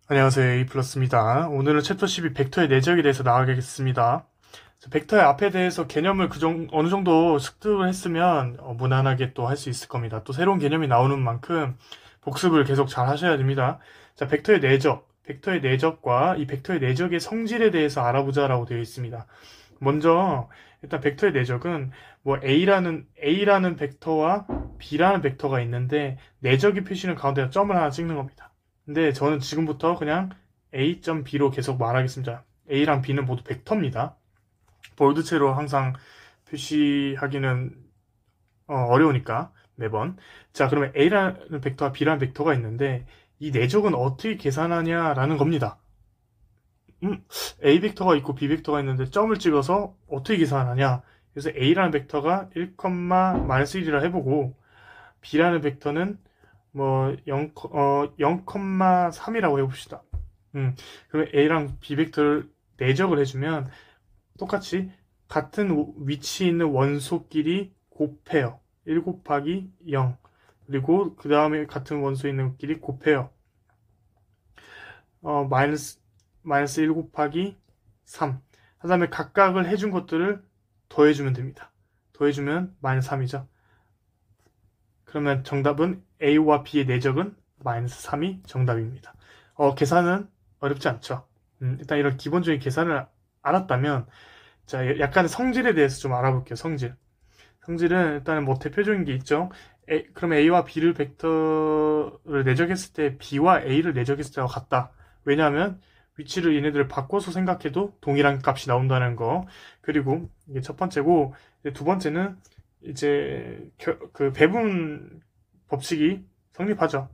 안녕하세요. A+입니다. 오늘은 챕터 12 벡터의 내적에 대해서 나가겠습니다. 벡터의 앞에 대해서 개념을 어느 정도 습득을 했으면 무난하게 또 할 수 있을 겁니다. 또 새로운 개념이 나오는 만큼 복습을 계속 잘 하셔야 됩니다. 자, 벡터의 내적. 벡터의 내적과 이 벡터의 내적의 성질에 대해서 알아보자라고 되어 있습니다. 먼저 일단 벡터의 내적은 뭐 A라는 벡터와 B라는 벡터가 있는데 내적이 표시는 가운데다 점을 하나 찍는 겁니다. 근데 저는 지금부터 그냥 A.B로 계속 말하겠습니다. A랑 B는 모두 벡터입니다. 볼드체로 항상 표시하기는 어려우니까 매번. 자, 그러면 A라는 벡터와 B라는 벡터가 있는데 이 내적은 어떻게 계산하냐라는 겁니다. A 벡터가 있고 B 벡터가 있는데 점을 찍어서 어떻게 계산하냐. 그래서 A라는 벡터가 1,-1이라 해보고 B라는 벡터는 뭐 0,3이라고 해봅시다. 그러면 A랑 B 벡터를 내적을 해주면 똑같이 같은 위치에 있는 원소끼리 곱해요. 1 곱하기 0. 그리고 그 다음에 같은 원소에 있는 것끼리 곱해요. 마이너스 1 곱하기 3. 그 다음에 각각을 해준 것들을 더해주면 됩니다. 더해주면 마이너스 3이죠. 그러면 정답은 A와 B의 내적은 마이너스 3이 정답입니다. 계산은 어렵지 않죠. 일단 이런 기본적인 계산을 알았다면, 자, 약간 성질에 대해서 좀 알아볼게요. 성질은 일단은 뭐 대표적인 게 있죠. 그럼 A와 B를 벡터를 내적했을 때 B와 A를 내적했을 때와 같다. 왜냐하면 위치를 얘네들을 바꿔서 생각해도 동일한 값이 나온다는 거. 그리고 이게 첫 번째고, 두 번째는 이제 그 배분 법칙이 성립하죠.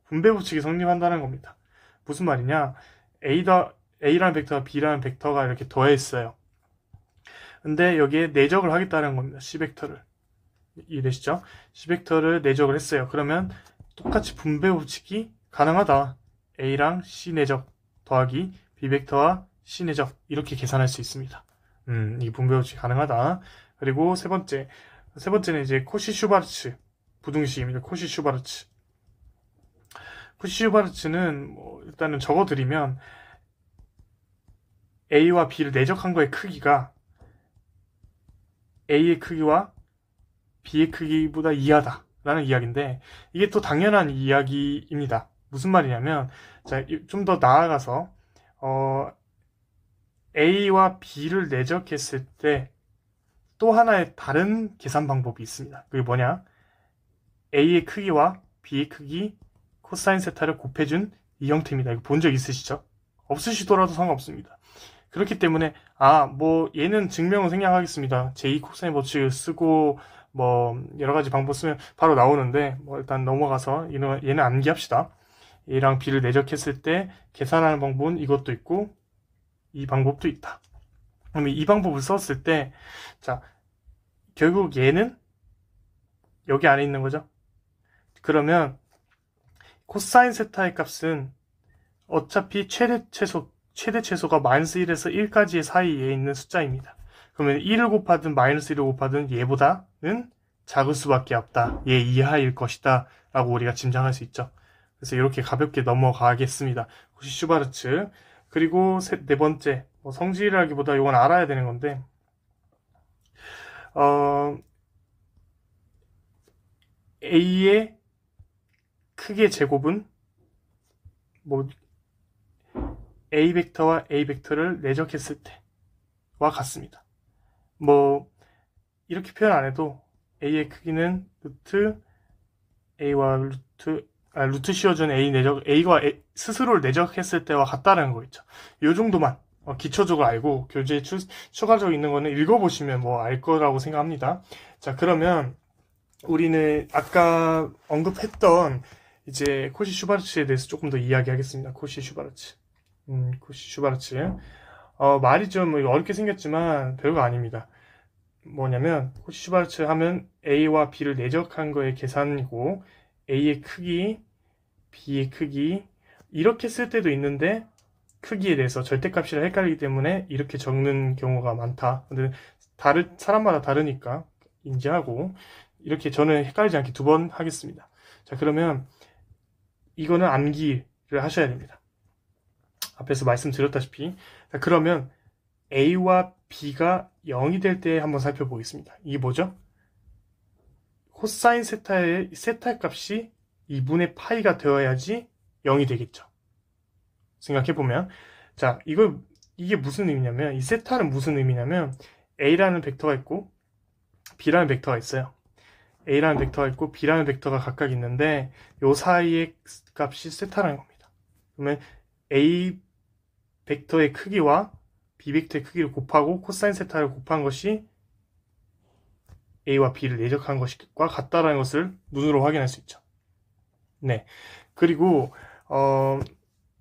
분배 법칙이 성립한다는 겁니다. 무슨 말이냐? A라는 벡터와 B라는 벡터가 이렇게 더해 있어요. 근데 여기에 내적을 하겠다는 겁니다. C벡터를. 이해되시죠? C벡터를 내적을 했어요. 그러면 똑같이 분배 법칙이 가능하다. A랑 C 내적 더하기 B벡터와 C 내적 이렇게 계산할 수 있습니다. 이 분배 법칙이 가능하다. 그리고 세 번째는 이제 코시-슈바르츠 부등식입니다. 코시-슈바르츠. 코시-슈바르츠는 뭐 일단은 적어드리면 A와 B를 내적한 거의 크기가 A의 크기와 B의 크기보다 이하다 라는 이야기인데 이게 또 당연한 이야기입니다. 무슨 말이냐면 좀 더 나아가서 A와 B를 내적했을 때 또 하나의 다른 계산 방법이 있습니다. 그게 뭐냐? A의 크기와 B의 크기 코사인 세타를 곱해준 이 형태입니다. 이거 본 적 있으시죠? 없으시더라도 상관없습니다. 그렇기 때문에 뭐 얘는 증명을 생략하겠습니다. 제2 코사인 법칙을 쓰고 뭐 여러 가지 방법 쓰면 바로 나오는데 뭐 일단 넘어가서 얘는 암기합시다. A랑 B를 내적했을 때 계산하는 방법은 이것도 있고 이 방법도 있다. 그러면 이 방법을 썼을 때 자, 결국 얘는 여기 안에 있는 거죠. 그러면 코사인 세타의 값은 어차피 최대 최소가 마이너스 1에서 1까지의 사이에 있는 숫자입니다. 그러면 1을 곱하든 마이너스 1을 곱하든 얘보다는 작을 수밖에 없다. 얘 이하일 것이다. 라고 우리가 짐작할 수 있죠. 그래서 이렇게 가볍게 넘어가겠습니다. 혹시 슈바르츠. 그리고 네 번째, 성질이라기보다 이건 알아야 되는 건데, A의 크기의 제곱은 뭐 A 벡터와 A 벡터를 내적했을 때와 같습니다. 뭐 이렇게 표현 안 해도 A의 크기는 루트 A와 루트 씌워준 A가 스스로를 내적했을 때와 같다는 거 있죠. 이 정도만 기초적으로 알고 교재에 추가적으로 있는 거는 읽어보시면 뭐 알 거라고 생각합니다. 자, 그러면 우리는 아까 언급했던 이제 코시-슈바르츠에 대해서 조금 더 이야기하겠습니다. 코시-슈바르츠. 코시-슈바르츠. 말이 좀 어렵게 생겼지만 별거 아닙니다. 뭐냐면 코시-슈바르츠 하면 A와 B를 내적한 거의 계산이고 A의 크기, B의 크기 이렇게 쓸 때도 있는데 크기에 대해서 절대값이랑 헷갈리기 때문에 이렇게 적는 경우가 많다. 근데 사람마다 다르니까 인지하고 이렇게 저는 헷갈리지 않게 2번 하겠습니다. 자, 그러면 이거는 암기를 하셔야 됩니다. 앞에서 말씀드렸다시피. 자, 그러면 a와 b가 0이 될 때 한번 살펴보겠습니다. 이게 뭐죠? 코사인 세타의 세타 값이 2분의 파이가 되어야지 0이 되겠죠. 생각해보면. 자, 이게 무슨 의미냐면, 이 세타는 무슨 의미냐면, a라는 벡터가 있고, b라는 벡터가 있어요. a라는 벡터가 있고, b라는 벡터가 각각 있는데, 요 사이의 값이 세타라는 겁니다. 그러면 a 벡터의 크기와 b 벡터의 크기를 곱하고, 코사인 세타를 곱한 것이 a와 b를 내적한 것과 같다라는 것을 눈으로 확인할 수 있죠. 네. 그리고,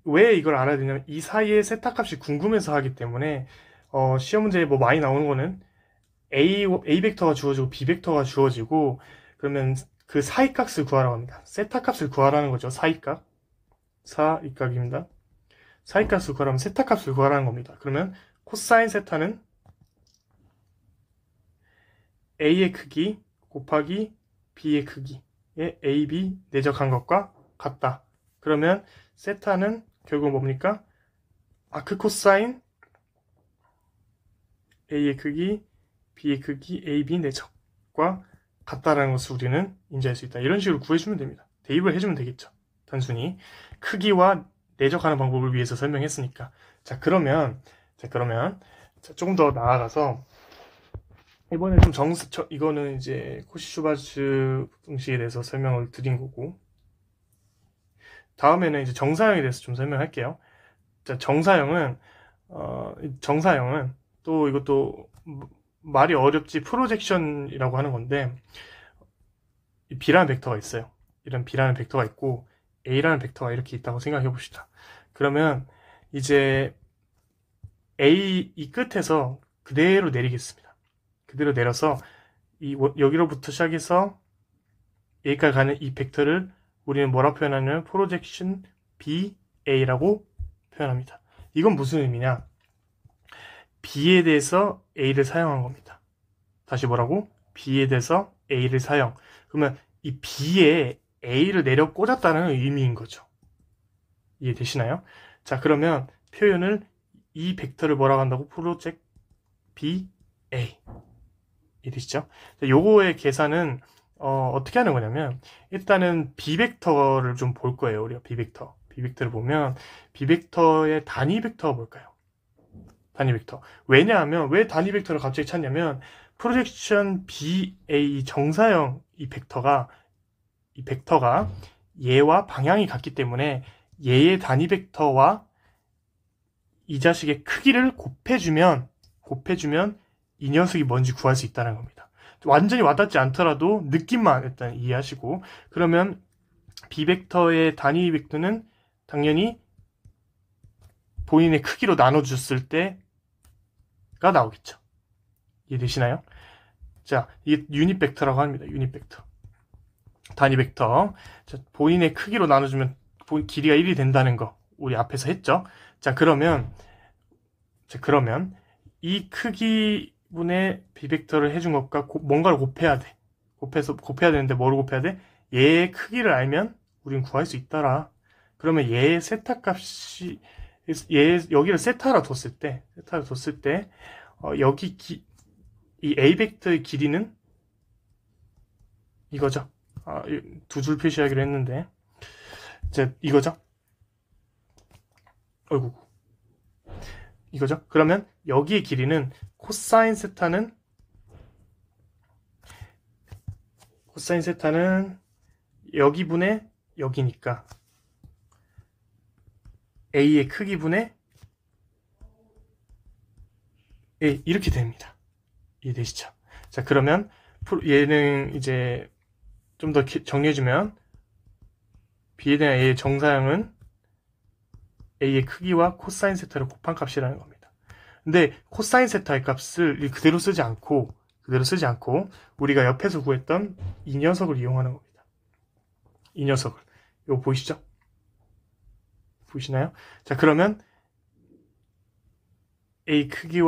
왜 이걸 알아야 되냐면 이 사이의 세타 값이 궁금해서 하기 때문에 시험 문제에 뭐 많이 나오는 거는 A 벡터가 주어지고 B 벡터가 주어지고 그러면 그 사이 값을 구하라고 합니다. 세타 값을 구하라는 거죠. 사이값. 사이값입니다. 사이 값을 구하라면 세타 값을 구하라는 겁니다. 그러면 코사인 세타는 A의 크기 곱하기 B의 크기에 AB 내적한 것과 같다. 그러면 세타는 결국 뭡니까? 아크 코사인 A의 크기, B의 크기, AB 내적과 같다라는 것을 우리는 인지할 수 있다. 이런 식으로 구해주면 됩니다. 대입을 해주면 되겠죠. 단순히 크기와 내적하는 방법을 위해서 설명했으니까. 자, 그러면 조금 더 나아가서 이번에 좀 이거는 이제 코시-슈바츠 공식에 대해서 설명을 드린 거고 다음에는 이제 정사형에 대해서 좀 설명할게요. 자, 정사형은 또 이것도 말이 어렵지 프로젝션이라고 하는 건데 B라는 벡터가 있어요. 이런 B라는 벡터가 있고 A라는 벡터가 이렇게 있다고 생각해 봅시다. 그러면 이제 이 끝에서 그대로 내리겠습니다. 그대로 내려서 여기로부터 시작해서 여기까지 가는 이 벡터를 우리는 뭐라고 표현하냐면 프로젝션 BA라고 표현합니다. 이건 무슨 의미냐? B에 대해서 A를 사용한 겁니다. 다시 뭐라고? B에 대해서 A를 사용. 그러면 이 B에 A를 내려 꽂았다는 의미인 거죠. 이해되시나요? 자, 그러면 표현을 이 벡터를 뭐라고 한다고? 프로젝트 BA. 이해되시죠? 요거의 계산은 어떻게 하는 거냐면 일단은 B벡터를 좀 볼 거예요. 우리가 B벡터를 보면 B벡터의 단위 벡터가 뭘까요? 단위 벡터. 왜냐하면 왜 단위 벡터를 갑자기 찾냐면 프로젝션 BA 정사형 이 벡터가 얘와 방향이 같기 때문에 얘의 단위 벡터와 이 자식의 크기를 곱해주면 이 녀석이 뭔지 구할 수 있다는 겁니다. 완전히 와닿지 않더라도 느낌만 일단 이해하시고 그러면 B벡터의 단위 벡터는 당연히 본인의 크기로 나눠줬을 때가 나오겠죠. 이해되시나요? 자, 이게 유닛 벡터라고 합니다. 유닛 벡터. 단위 벡터. 자, 본인의 크기로 나눠주면 길이가 1이 된다는 거 우리 앞에서 했죠. 자, 그러면 이 크기분의 B벡터를 해준 것과 뭔가를 곱해야 돼. 곱해야 되는데 뭐를 곱해야 돼? 얘의 크기를 알면 우린 구할 수 있더라. 그러면 얘의 세타 값이 여기를 세타로 뒀을 때 여기 이 A 벡터의 길이는 이거죠. 두 줄 표시하기로 했는데 이제 이거죠. 어이구. 이거죠. 그러면 여기의 길이는 코사인 세타는 여기분의 여기니까 A의 크기분의 A 이렇게 됩니다. 이해되시죠? 자, 그러면 얘는 이제 좀 더 정리해주면 B에 대한 A의 정사형은 A의 크기와 코사인 세타를 곱한 값이라는 겁니다. 근데 코사인 세타의 값을 그대로 쓰지 않고 우리가 옆에서 구했던 이 녀석을 이용하는 겁니다. 이 녀석을. 이거 보이시죠? 보이시나요? 자, 그러면 A 크기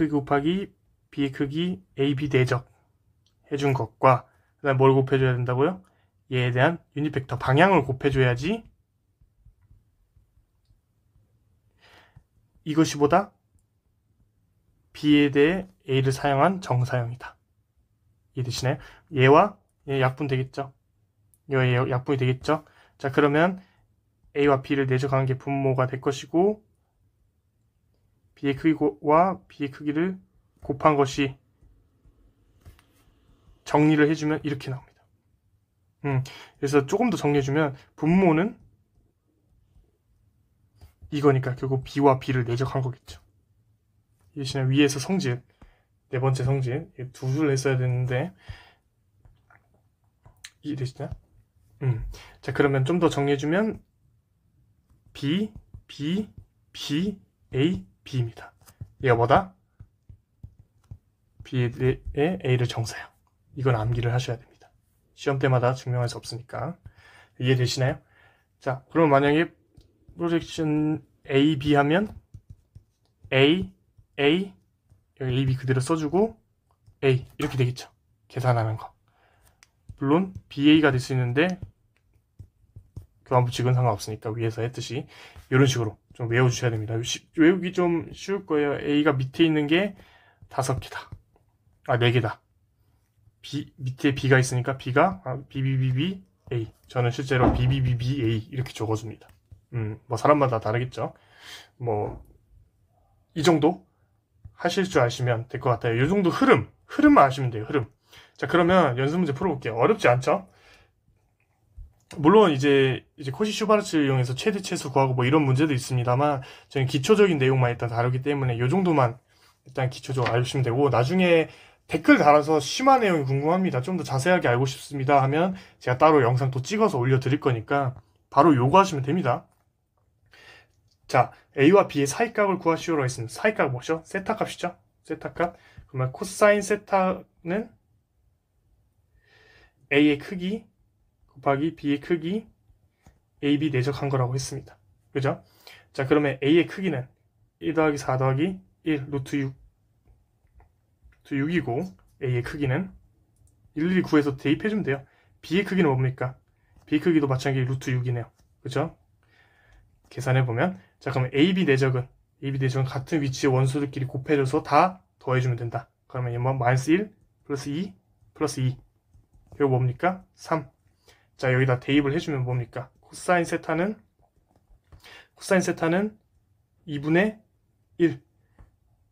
곱하기 B의 크기 AB 내적 해준 것과 그 다음에 뭘 곱해줘야 된다고요? 얘에 대한 유닛 벡터 방향을 곱해줘야지 이것이 보다 B에 대해 A를 사용한 정사형이다. 이해되시나요? 얘와 얘 약분 되겠죠? 얘 약분이 되겠죠? 자, 그러면 A와 B를 내적한 게 분모가 될 것이고 B의 크기와 B의 크기를 곱한 것이 정리를 해주면 이렇게 나옵니다. 그래서 조금 더 정리해주면 분모는 이거니까 결국 B와 B를 내적한 거겠죠. 이해되시나요? 위에서 성질, 네 번째 성질, 두 줄 했어야 되는데 이해되시나요? 자, 그러면 좀 더 정리해주면 B, B, B, A, B입니다. 얘가 뭐다? B에 A를 정사형. 이건 암기를 하셔야 됩니다. 시험 때마다 증명할 수 없으니까. 이해되시나요? 자, 그럼 만약에 프로젝션 A, B 하면 A, A, 여기 A, B 그대로 써주고 A 이렇게 되겠죠. 계산하는 거. 물론 BA가 될 수 있는데 교환법칙은 상관없으니까 위에서 했듯이 이런 식으로 좀 외워주셔야 됩니다. 외우기 좀 쉬울 거예요. A가 밑에 있는 게 5개다. 4개다. B, 밑에 B가 있으니까 B가 BBBB A. 저는 실제로 BBBB A 이렇게 적어줍니다. 뭐 사람마다 다르겠죠. 뭐 이 정도 하실 줄 아시면 될 것 같아요. 이 정도 흐름만 아시면 돼요. 흐름. 자, 그러면 연습 문제 풀어볼게요. 어렵지 않죠? 물론 이제 코시 슈바르츠를 이용해서 최대 최소 구하고 뭐 이런 문제도 있습니다만 저는 기초적인 내용만 일단 다루기 때문에 이 정도만 일단 기초적으로 알려주시면 되고 나중에 댓글 달아서 심화 내용이 궁금합니다. 좀 더 자세하게 알고 싶습니다 하면 제가 따로 영상 또 찍어서 올려드릴 거니까 바로 요거 하시면 됩니다. 자, A와 B의 사이값을 구하시오로 했습니다. 사이값 뭐죠? 세타 값이죠? 세타 값. 그러면 코사인 세타는 A의 크기 곱하기 B의 크기 AB 내적한 거라고 했습니다. 그죠? 자, 그러면 A의 크기는 1 더하기 4 더하기 1 루트 6 6이고 A의 크기는 일일이 구해서 대입해주면 돼요. B의 크기는 뭡니까? B의 크기도 마찬가지 루트 6이네요. 그죠? 계산해보면 자, 그러면 AB 내적은 같은 위치의 원수들끼리 곱해줘서 다 더해주면 된다. 그러면 얘 뭐 마이너스 1 플러스 2 플러스 2 이거 뭡니까? 3. 자, 여기다 대입을 해주면 뭡니까? 코사인 세타는 2분의 1.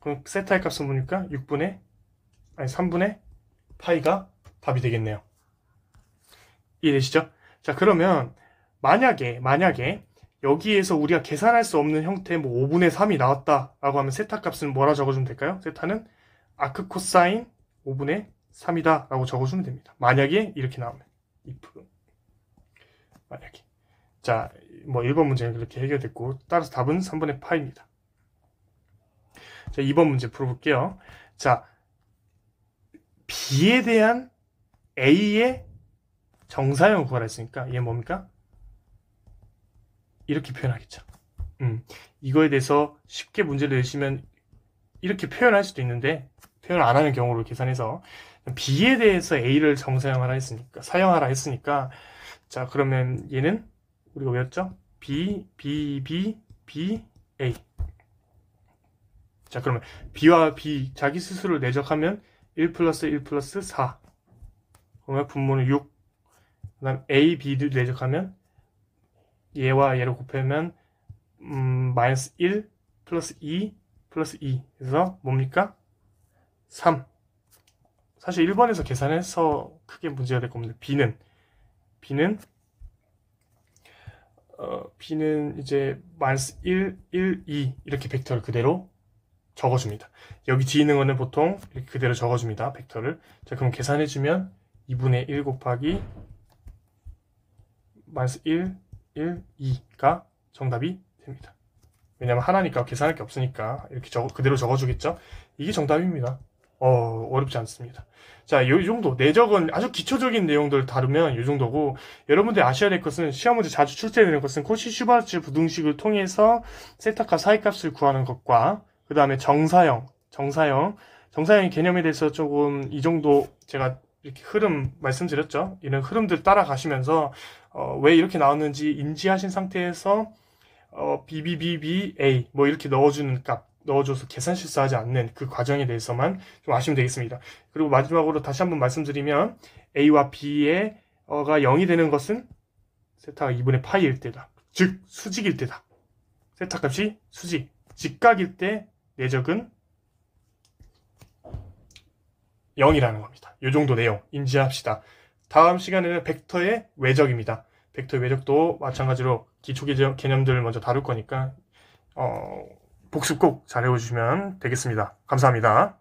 그럼 세타의 값은 뭡니까? 3분의 파이가 답이 되겠네요. 이해되시죠? 자, 그러면 만약에 여기에서 우리가 계산할 수 없는 형태 뭐 5분의 3이 나왔다라고 하면 세타 값은 뭐라 적어주면 될까요? 세타는 아크 코사인 5분의 3이다 라고 적어주면 됩니다. 만약에 이렇게 나오면 if 만약에 자, 뭐 1번 문제는 그렇게 해결됐고 따라서 답은 3분의 파입니다. 자, 2번 문제 풀어볼게요. 자, B에 대한 A의 정사형을 구하라 했으니까 얘 뭡니까? 이렇게 표현하겠죠. 이거에 대해서 쉽게 문제를 내시면 이렇게 표현할 수도 있는데 표현 안 하는 경우를 계산해서 B에 대해서 A를 정사형하라 했으니까 사용하라 했으니까 자, 그러면 얘는 우리가 외웠죠? B, B, B, B, A. 자, 그러면 B와 B 자기 스스로를 내적하면 1 플러스 1 플러스 4. 그러면 분모는 6. 그 다음 A, B를 내적하면 얘와 얘를 곱하면 마이너스 1 플러스 2 플러스 2. 그래서 뭡니까? 3. 사실 1번에서 계산해서 크게 문제가 될 겁니다. B는 이제 마이너스 1, 1, 2 이렇게 벡터를 그대로 적어줍니다. 여기 뒤에 있는 거는 보통 이렇게 그대로 적어줍니다. 벡터를. 자, 그럼 계산해주면 2분의 1 곱하기 마이너스 1, 1, 2가 정답이 됩니다. 왜냐면 하나니까 계산할 게 없으니까 이렇게 그대로 적어주겠죠? 이게 정답입니다. 어렵지 않습니다. 자, 이 정도 내적은 아주 기초적인 내용들을 다루면 이 정도고 여러분들이 아셔야 될 것은 시험 문제 자주 출제되는 것은 코시 슈바르츠 부등식을 통해서 세타값 사이값을 구하는 것과 그 다음에 정사형 개념에 대해서 조금 이 정도 제가 이렇게 흐름 말씀드렸죠. 이런 흐름들 따라가시면서 왜 이렇게 나왔는지 인지하신 상태에서 BBBBA 뭐 이렇게 넣어주는 값 넣어줘서 계산 실수하지 않는 그 과정에 대해서만 좀 아시면 되겠습니다. 그리고 마지막으로 다시 한번 말씀드리면 A와 B의 가 0이 되는 것은 세타가 2분의 파이일 때다. 즉 수직일 때다. 세타 값이 수직, 직각일 때 내적은 0이라는 겁니다. 이 정도 내용 인지합시다. 다음 시간에는 벡터의 외적입니다. 벡터의 외적도 마찬가지로 기초 개념들을 먼저 다룰 거니까 복습 꼭 잘 해주시면 되겠습니다. 감사합니다.